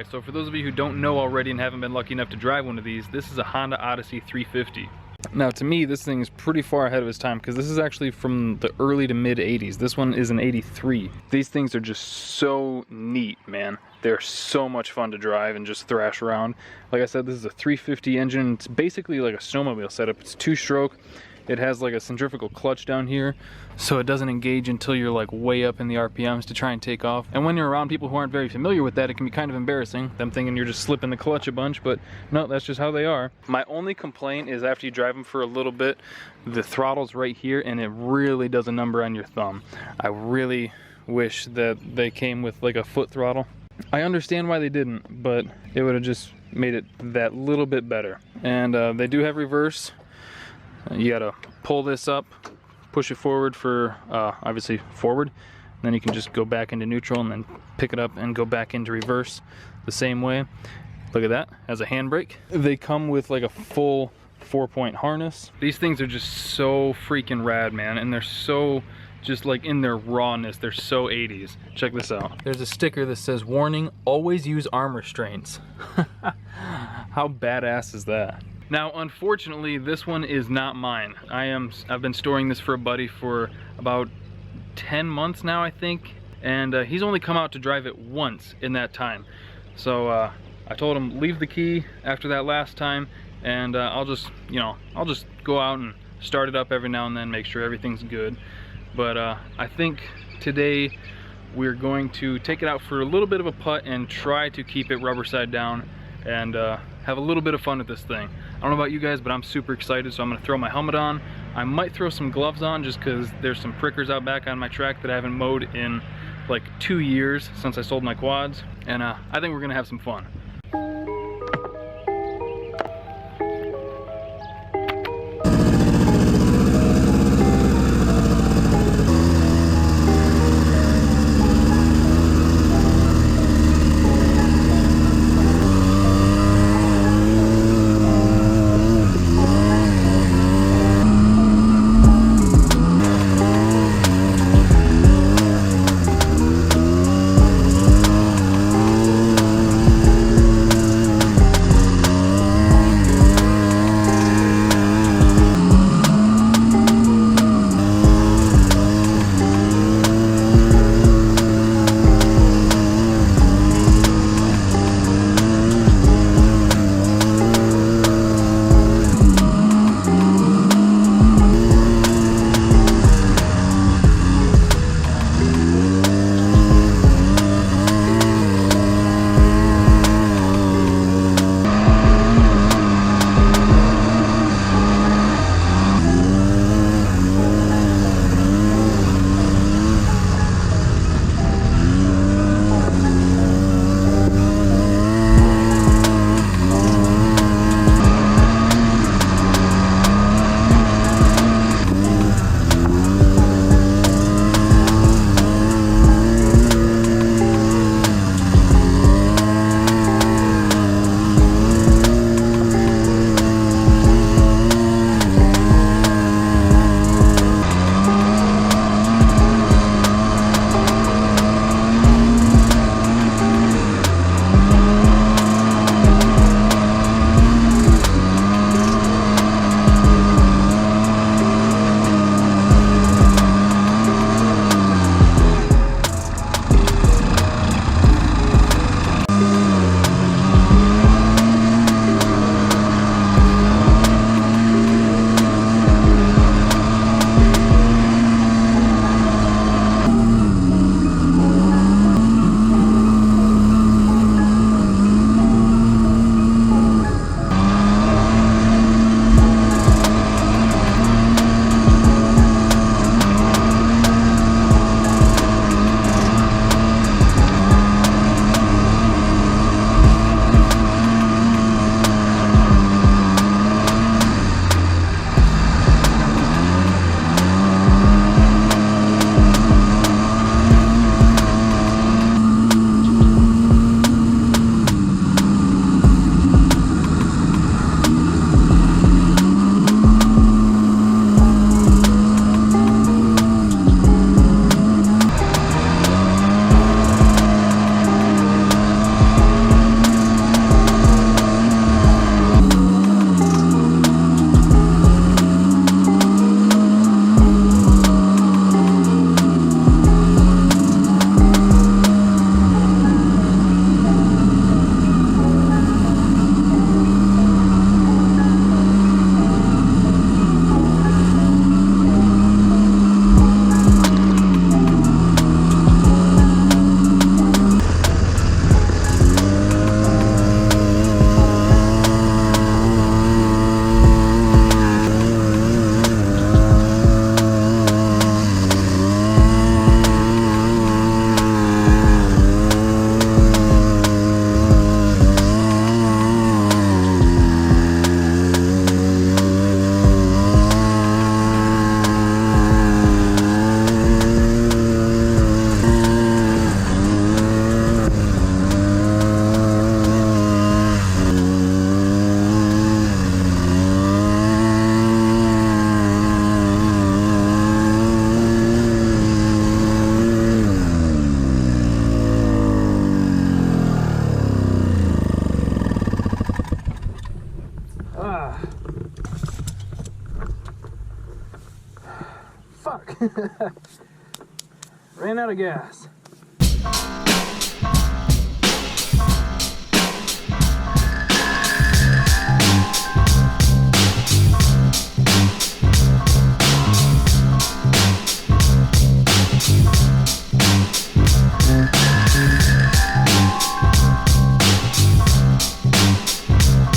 Alright, so for those of you who don't know already and haven't been lucky enough to drive one of these, this is a Honda Odyssey 350. Now to me, this thing is pretty far ahead of its time because this is actually from the early to mid 80s. This one is an 83. These things are just so neat, man. They're so much fun to drive and just thrash around. Like I said, this is a 350 engine. It's basically like a snowmobile setup. It's 2-stroke. It has like a centrifugal clutch down here, so it doesn't engage until you're like way up in the RPMs to try and take off. And when you're around people who aren't very familiar with that, it can be kind of embarrassing, them thinking you're just slipping the clutch a bunch, but no, that's just how they are. My only complaint is after you drive them for a little bit, the throttle's right here and it really does a number on your thumb. I really wish that they came with like a foot throttle. I understand why they didn't, but it would have just made it that little bit better. And they do have reverse. You gotta pull this up, push it forward for obviously forward, and then you can just go back into neutral and then pick it up and go back into reverse the same way. Look at that, has a handbrake. They come with like a full 4-point harness. These things are just so freaking rad, man, and they're so just like in their rawness, they're so 80s. Check this out. There's a sticker that says, "Warning, always use arm restraints." How badass is that? Now, unfortunately, this one is not mine. I've been storing this for a buddy for about 10 months now, I think, and he's only come out to drive it once in that time. So I told him leave the key after that last time, and I'll just go out and start it up every now and then, make sure everything's good. But I think today we're going to take it out for a little bit of a putt and try to keep it rubber side down and have a little bit of fun with this thing. I don't know about you guys, but I'm super excited, so I'm gonna throw my helmet on. I might throw some gloves on just because there's some prickers out back on my track that I haven't mowed in like 2 years since I sold my quads, and I think we're gonna have some fun. Ran out of gas.